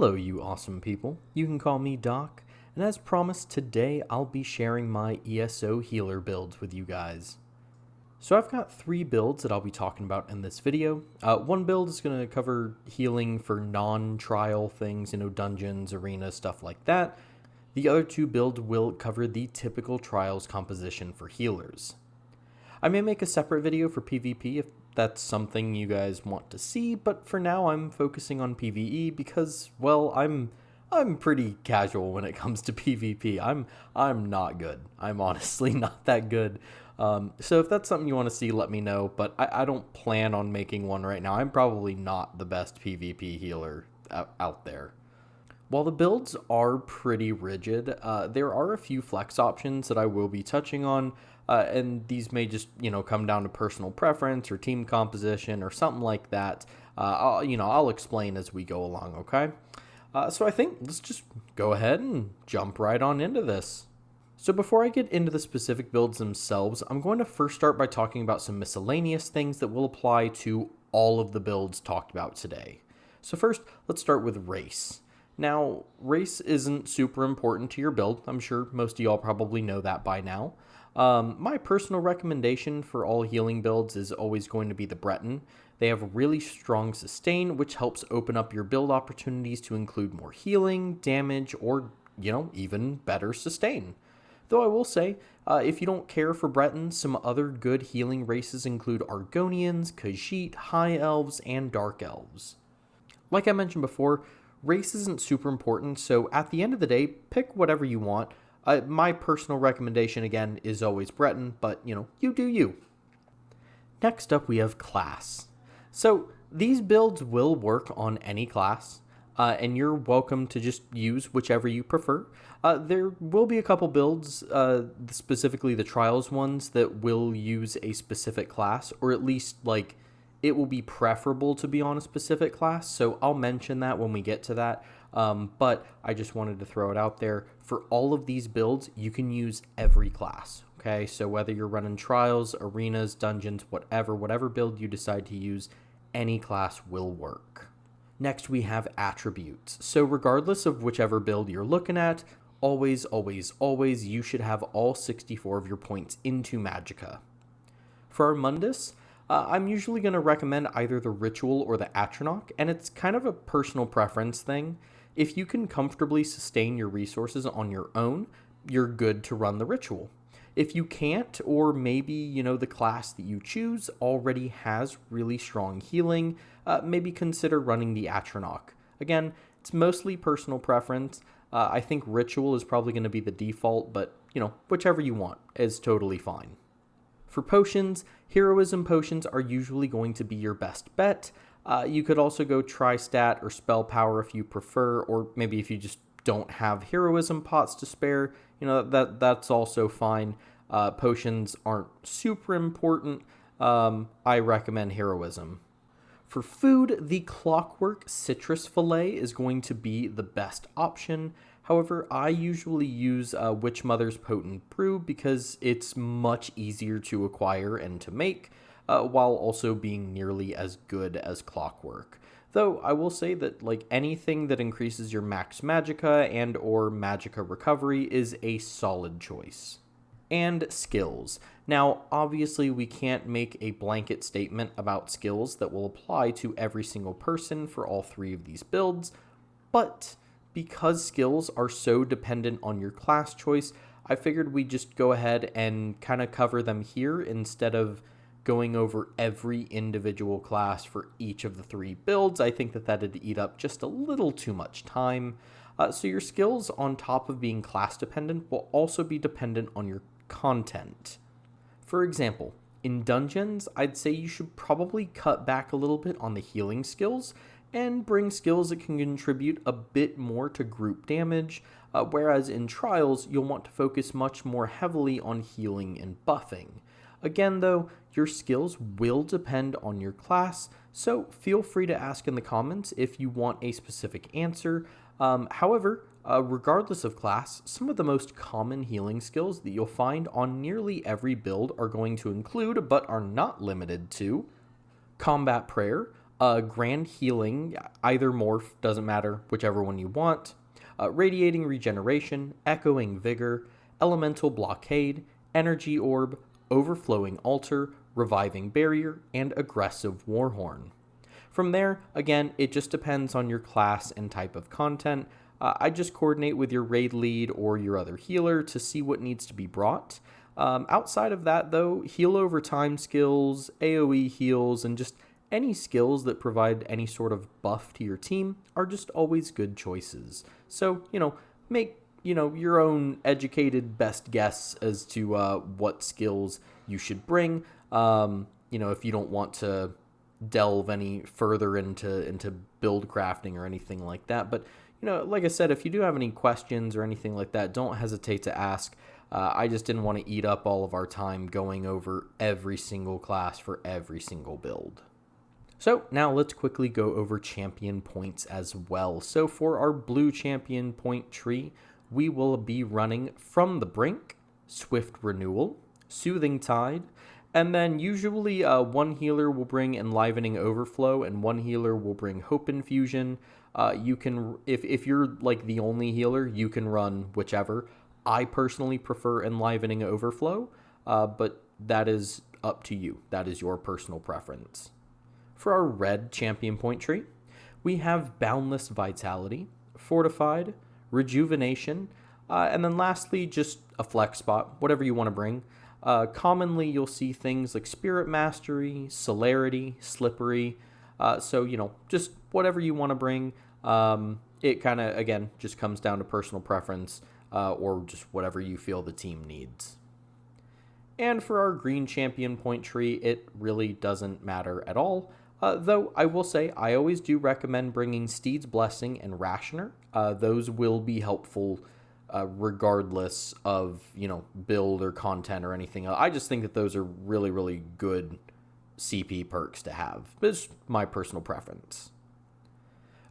Hello, you awesome people. You can call me Doc, and as promised, today I'll be sharing my ESO healer builds with you guys. So I've got 3 builds that I'll be talking about in this video. One build is going to cover healing for non-trial things, dungeons, arenas, stuff like that. The other 2 builds will cover the typical trials composition for healers. I may make a separate video for PvP if that's something you guys want to see, but for now I'm focusing on PvE because, well, I'm pretty casual when it comes to PvP. I'm not good. I'm honestly not that good. So if that's something you want to see, let me know, but I don't plan on making one right now. I'm probably not the best PvP healer out there. While the builds are pretty rigid, there are a few flex options that I will be touching on, and these may just, come down to personal preference or team composition or something like that. I'll explain as we go along, okay? So I think let's just go ahead and jump right on into this. So before I get into the specific builds themselves, I'm going to first start by talking about some miscellaneous things that will apply to all of the builds talked about today. So first, let's start with race. Now, race isn't super important to your build. I'm sure most of y'all probably know that by now. My personal recommendation for all healing builds is always going to be the Breton. They have really strong sustain, which helps open up your build opportunities to include more healing, damage, or, even better sustain. Though I will say, if you don't care for Bretons, some other good healing races include Argonians, Khajiit, High Elves, and Dark Elves. Like I mentioned before, race isn't super important, so at the end of the day, pick whatever you want. My personal recommendation, again, is always Breton, but, you do you. Next up, we have class. So these builds will work on any class, and you're welcome to just use whichever you prefer. There will be a couple builds, specifically the Trials ones, that will use a specific class, or at least, it will be preferable to be on a specific class, so I'll mention that when we get to that, but I just wanted to throw it out there. For all of these builds, you can use every class, okay? So whether you're running trials, arenas, dungeons, whatever build you decide to use, any class will work. Next, we have attributes. So regardless of whichever build you're looking at, always, you should have all 64 of your points into Magicka. For our Mundus, I'm usually going to recommend either the Ritual or the Atronach, and it's kind of a personal preference thing. If you can comfortably sustain your resources on your own, you're good to run the Ritual. If you can't, or maybe, the class that you choose already has really strong healing, maybe consider running the Atronach. Again, it's mostly personal preference. I think Ritual is probably going to be the default, but, whichever you want is totally fine. For potions, heroism potions are usually going to be your best bet. You could also go tri-stat or spell power if you prefer, or maybe if you just don't have heroism pots to spare, that's also fine. Potions aren't super important. I recommend heroism. For food, the Clockwork Citrus Fillet is going to be the best option. However, I usually use Witch Mother's Potent Brew because it's much easier to acquire and to make, while also being nearly as good as Clockwork. Though I will say that anything that increases your max Magicka and or Magicka recovery is a solid choice. And skills. Now, obviously we can't make a blanket statement about skills that will apply to every single person for all 3 of these builds, but because skills are so dependent on your class choice, I figured we'd just go ahead and kind of cover them here instead of going over every individual class for each of the 3 builds. I think that'd eat up just a little too much time. So your skills, on top of being class dependent, will also be dependent on your content. For example, in dungeons, I'd say you should probably cut back a little bit on the healing skills and bring skills that can contribute a bit more to group damage, whereas in trials, you'll want to focus much more heavily on healing and buffing. Again, though, your skills will depend on your class, so feel free to ask in the comments if you want a specific answer. However, regardless of class, some of the most common healing skills that you'll find on nearly every build are going to include, but are not limited to, Combat Prayer, Grand Healing, either morph, doesn't matter, whichever one you want. Radiating Regeneration, Echoing Vigor, Elemental Blockade, Energy Orb, Overflowing Altar, Reviving Barrier, and Aggressive Warhorn. From there, again, it just depends on your class and type of content. I just coordinate with your raid lead or your other healer to see what needs to be brought. Outside of that, though, heal over time skills, AoE heals, and just any skills that provide any sort of buff to your team are just always good choices. So, make, your own educated best guess as to what skills you should bring. If you don't want to delve any further into build crafting or anything like that. But, like I said, if you do have any questions or anything like that, don't hesitate to ask. I just didn't want to eat up all of our time going over every single class for every single build. So now let's quickly go over champion points as well. So for our blue champion point tree, we will be running From the Brink, Swift Renewal, Soothing Tide, and then usually one healer will bring Enlivening Overflow and one healer will bring Hope Infusion. You can, if you're like the only healer, you can run whichever. I personally prefer Enlivening Overflow, but that is up to you. That is your personal preference. For our red champion point tree, we have Boundless Vitality, Fortified, Rejuvenation, and then lastly, just a flex spot, whatever you want to bring. Commonly, you'll see things like Spirit Mastery, Celerity, Slippery, so, just whatever you want to bring. It kind of, again, just comes down to personal preference, or just whatever you feel the team needs. And for our green champion point tree, it really doesn't matter at all. Though I will say I always do recommend bringing Steed's Blessing and Rationer. Those will be helpful regardless of, build or content or anything else. I just think that those are really, really good CP perks to have. It's my personal preference.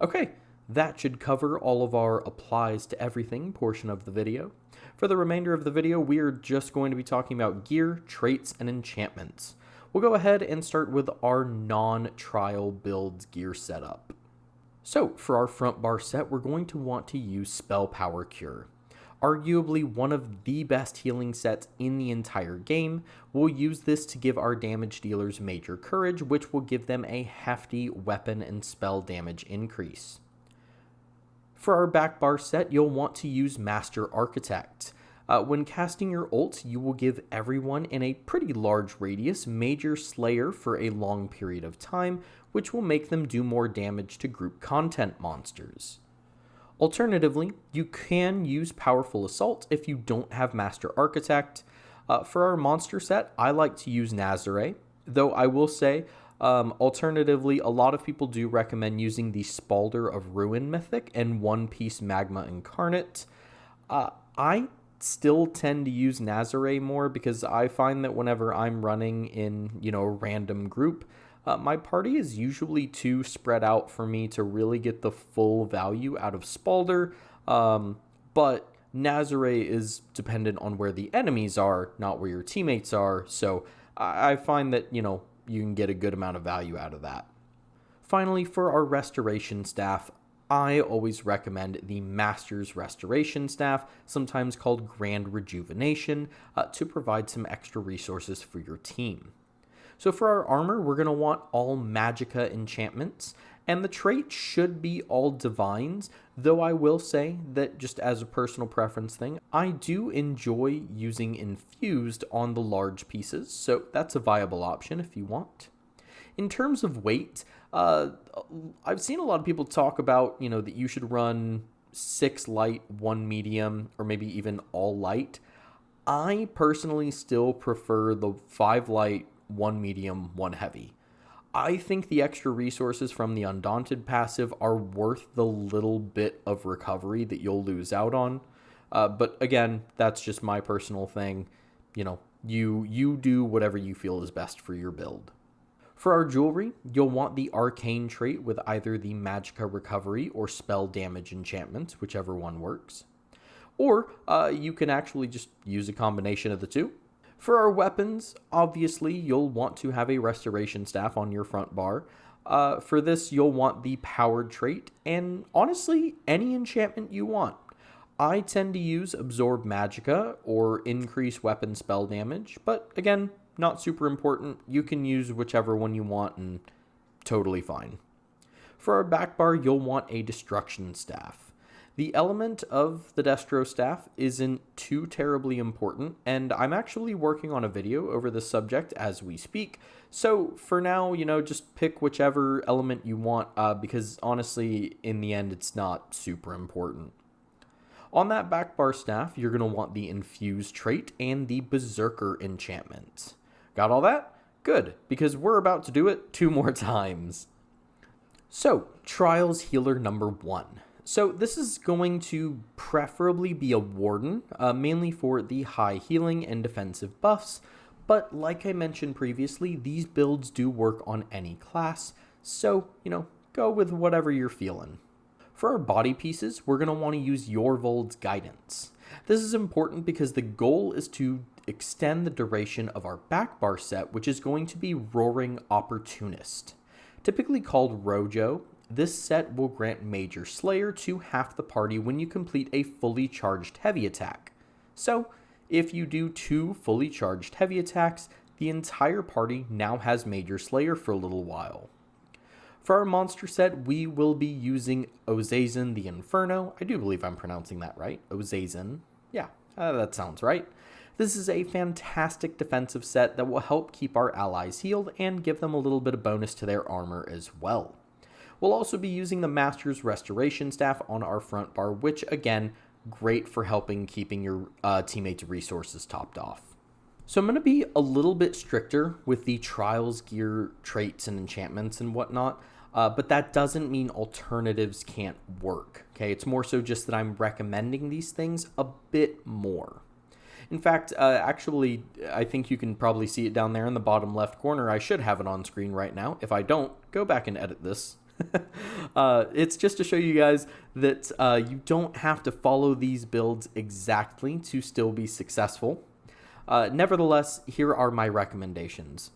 Okay, that should cover all of our applies to everything portion of the video. For the remainder of the video, we are just going to be talking about gear, traits, and enchantments. We'll go ahead and start with our non-trial builds gear setup. So, for our front bar set, we're going to want to use Spell Power Cure. Arguably one of the best healing sets in the entire game. We'll use this to give our damage dealers major courage, which will give them a hefty weapon and spell damage increase. For our back bar set, you'll want to use Master Architect. When casting your ult, you will give everyone in a pretty large radius Major Slayer for a long period of time, which will make them do more damage to group content monsters. Alternatively, you can use Powerful Assault if you don't have Master Architect. For our monster set, I like to use Nazare, though I will say, alternatively, a lot of people do recommend using the Spalder of Ruin Mythic and One Piece Magma Incarnate. I still tend to use Nazare more because I find that whenever I'm running in, a random group, my party is usually too spread out for me to really get the full value out of Spalder, but Nazare is dependent on where the enemies are, not where your teammates are, so I find that, you can get a good amount of value out of that. Finally, for our restoration staff, I always recommend the Master's Restoration Staff, sometimes called Grand Rejuvenation, to provide some extra resources for your team. So for our armor, we're going to want all Magicka enchantments, and the trait should be all Divines, though I will say that just as a personal preference thing, I do enjoy using Infused on the large pieces, so that's a viable option if you want. In terms of weight, I've seen a lot of people talk about, that you should run 6 light, 1 medium, or maybe even all light. I personally still prefer the 5 light, 1 medium, 1 heavy. I think the extra resources from the Undaunted passive are worth the little bit of recovery that you'll lose out on. But again, that's just my personal thing. You do whatever you feel is best for your build. For our jewelry, you'll want the Arcane trait with either the Magicka Recovery or Spell Damage enchantments, whichever one works. Or you can actually just use a combination of the two. For our weapons, obviously you'll want to have a Restoration Staff on your front bar. For this, you'll want the powered trait, and honestly, any enchantment you want. I tend to use Absorb Magicka or Increase Weapon Spell Damage, but again, not super important. You can use whichever one you want and totally fine. For our back bar, you'll want a Destruction Staff. The element of the Destro Staff isn't too terribly important, and I'm actually working on a video over this subject as we speak. So for now, just pick whichever element you want, because honestly, in the end, it's not super important. On that back bar staff, you're going to want the Infuse trait and the Berserker enchantment. Got all that? Good, because we're about to do it 2 more times. So, Trials Healer number 1. So this is going to preferably be a Warden, mainly for the high healing and defensive buffs, but like I mentioned previously, these builds do work on any class, so, go with whatever you're feeling. For our body pieces, we're going to want to use Yorvold's Guidance. This is important because the goal is to extend the duration of our back bar set, which is going to be Roaring Opportunist. Typically called Rojo, this set will grant Major Slayer to half the party when you complete a fully charged heavy attack. So, if you do 2 fully charged heavy attacks, the entire party now has Major Slayer for a little while. For our monster set, we will be using Ozazen the Inferno. I do believe I'm pronouncing that right. Ozazen. Yeah, that sounds right. This is a fantastic defensive set that will help keep our allies healed and give them a little bit of bonus to their armor as well. We'll also be using the Master's Restoration Staff on our front bar, which again, great for helping keeping your teammates' resources topped off. So I'm going to be a little bit stricter with the Trials gear traits and enchantments and whatnot, but that doesn't mean alternatives can't work, okay? It's more so just that I'm recommending these things a bit more. In fact, actually, I think you can probably see it down there in the bottom left corner. I should have it on screen right now. If I don't, go back and edit this. It's just to show you guys that you don't have to follow these builds exactly to still be successful. Nevertheless, here are my recommendations.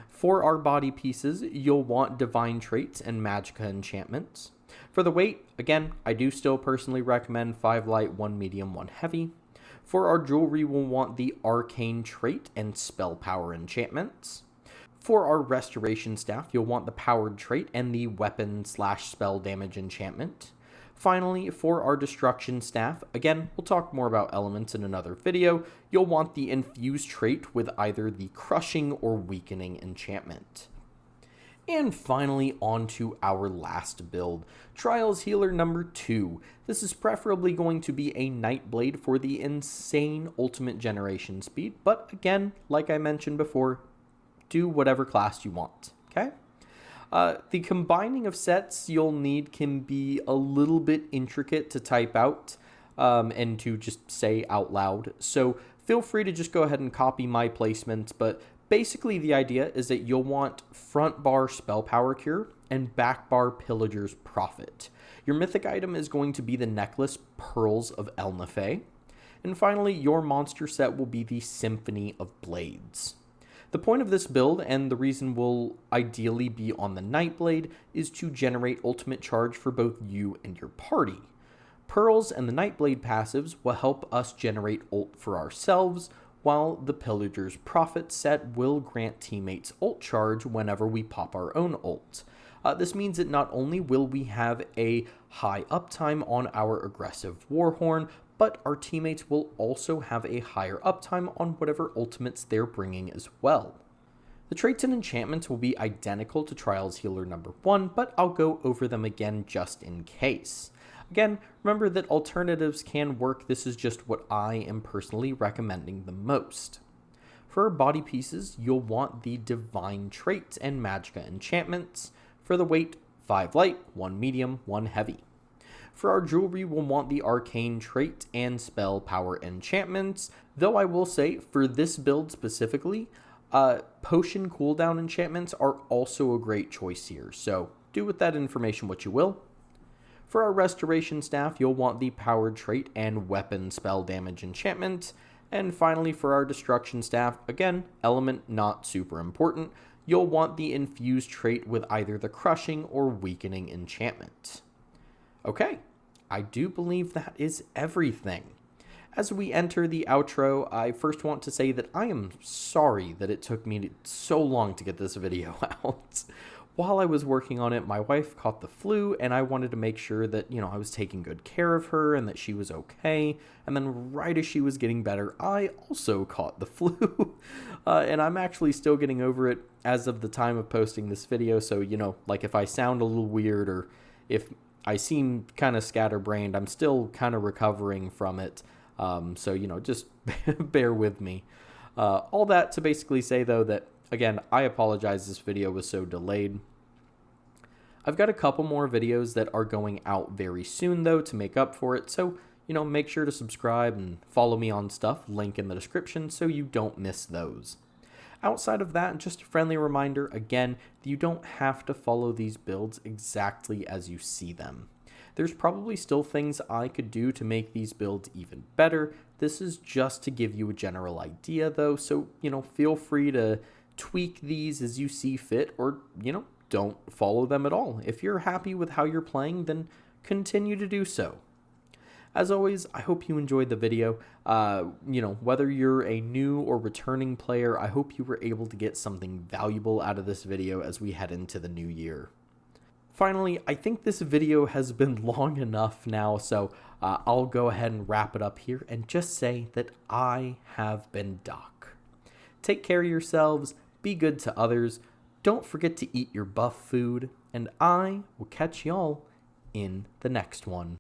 For our body pieces, you'll want Divine Traits and Magicka enchantments. For the weight, again, I do still personally recommend 5 light, 1 medium, 1 heavy. For our jewelry, we'll want the Arcane Trait and Spell Power enchantments. For our Restoration Staff, you'll want the Powered Trait and the Weapon/Spell Damage enchantment. Finally, for our Destruction Staff, again, we'll talk more about elements in another video, you'll want the Infuse trait with either the Crushing or Weakening enchantment. And finally, on to our last build, Trials Healer number 2. This is preferably going to be a Nightblade for the insane ultimate generation speed, but again, like I mentioned before, do whatever class you want, okay? The combining of sets you'll need can be a little bit intricate to type out and to just say out loud, so feel free to just go ahead and copy my placements, but basically the idea is that you'll want front bar Spell Power Cure and back bar Pillager's Profit. Your mythic item is going to be the necklace Pearls of Elnafay. And finally, your monster set will be the Symphony of Blades. The point of this build, and the reason we'll ideally be on the Nightblade, is to generate ultimate charge for both you and your party. Pearls and the Nightblade passives will help us generate ult for ourselves, while the Pillager's Profit set will grant teammates ult charge whenever we pop our own ult. This means that not only will we have a high uptime on our aggressive Warhorn, but our teammates will also have a higher uptime on whatever ultimates they're bringing as well. The traits and enchantments will be identical to Trials Healer number 1, but I'll go over them again just in case. Again, remember that alternatives can work, this is just what I am personally recommending the most. For our body pieces, you'll want the Divine Traits and Magicka enchantments. For the weight, 5 light, 1 medium, 1 heavy. For our jewelry, we'll want the Arcane Trait and Spell Power enchantments, though I will say, for this build specifically, Potion cooldown enchantments are also a great choice here, so do with that information what you will. For our Restoration Staff, you'll want the Powered Trait and Weapon Spell Damage enchantment. And finally, for our Destruction Staff, again, element not super important, you'll want the infused trait with either the crushing or weakening enchantment. Okay, I do believe that is everything. As we enter the outro, I first want to say that I am sorry that it took me so long to get this video out. While I was working on it, my wife caught the flu, and I wanted to make sure that, I was taking good care of her and that she was okay. And then right as she was getting better, I also caught the flu. And I'm actually still getting over it as of the time of posting this video. So, like if I sound a little weird or if I seem kind of scatterbrained, I'm still kind of recovering from it. So, just bear with me. All that to basically say, though, that, again, I apologize this video was so delayed. I've got a couple more videos that are going out very soon, though, to make up for it. So, make sure to subscribe and follow me on stuff, link in the description, so you don't miss those. Outside of that, just a friendly reminder, again, that you don't have to follow these builds exactly as you see them. There's probably still things I could do to make these builds even better. This is just to give you a general idea, though, so, feel free to tweak these as you see fit, or, don't follow them at all. If you're happy with how you're playing, then continue to do so. As always, I hope you enjoyed the video. Whether you're a new or returning player, I hope you were able to get something valuable out of this video as we head into the new year. Finally, I think this video has been long enough now, so I'll go ahead and wrap it up here and just say that I have been Doc. Take care of yourselves, be good to others, don't forget to eat your buff food, and I will catch y'all in the next one.